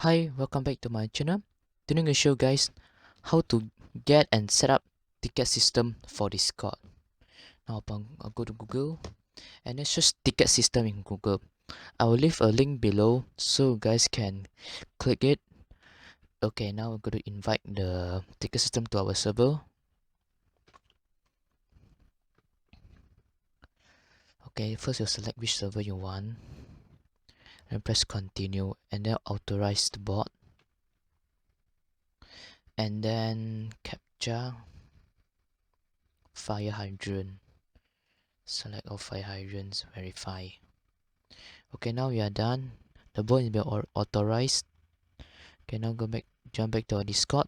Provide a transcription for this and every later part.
Hi, welcome back to my channel. Today I'm going to show you guys how to get and set up ticket system for Discord. Now I'll go to Google and then search ticket system in Google. I will leave a link below so you guys can click it. Okay, now we're going to invite the ticket system to our server. Okay, first you select which server you want and press continue and then authorize the bot and then captcha fire hydrant. Select all fire hydrants, verify. Okay, now we are done. The bot is being authorized. Okay, now jump back to our Discord.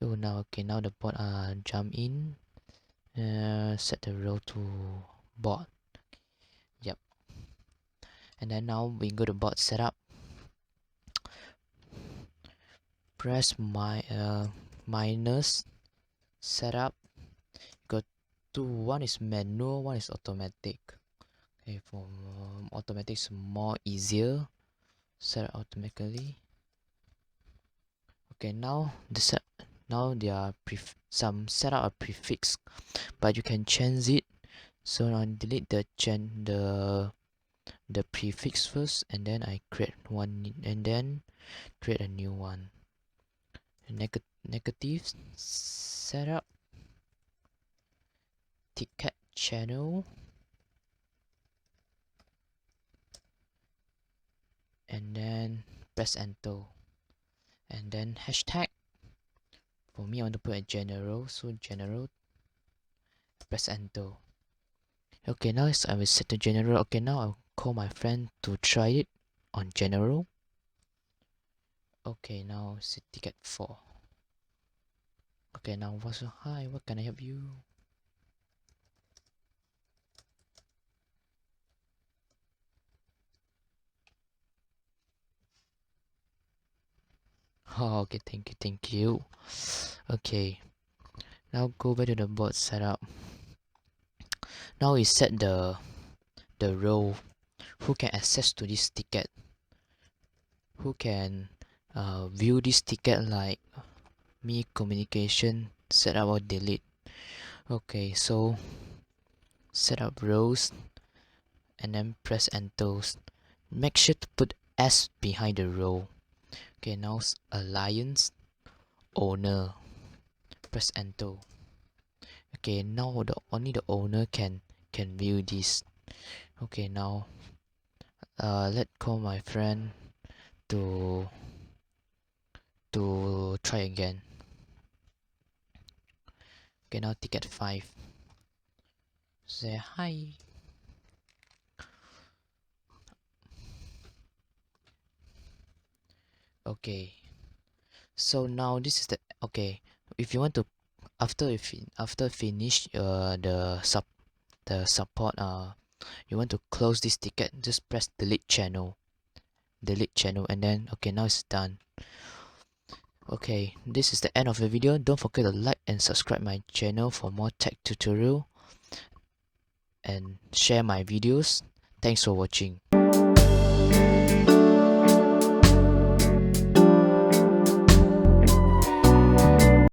Oh, now the bot jump in. Set the role to bot. Yep. And then now we go to bot setup. Press minus setup. Go to one is manual, one is automatic. Okay, for automatic is more easier. Set automatically. Okay, now there are some setup a prefix, but you can change it. So now delete the prefix first, and then I create one, and then create a new one. Negative setup ticket channel, and then press enter, and then hashtag. For me, I want to put a general, so general. Press enter. Okay, now I will set the general. Okay, now I'll call my friend to try it on general. Okay, now set ticket 4. Okay, now hi, what can I help you? Oh, okay, thank you. Okay, now go back to the bot setup. Now we set the role who can access to this ticket, who can view this ticket, like me, communication, set up or delete. Okay, so set up roles and then press enter. Make sure to put S behind the role. Okay, now alliance owner. Press enter. Okay, now only the owner can view this. Okay, now let's call my friend to try again. Okay, now ticket 5. Say hi. Okay, so now this is the okay. If you want to after finish the support, you want to close this ticket, just press delete channel, and then okay, now it's done. Okay, this is the end of the video. Don't forget to like and subscribe my channel for more tech tutorial and share my videos. Thanks for watching.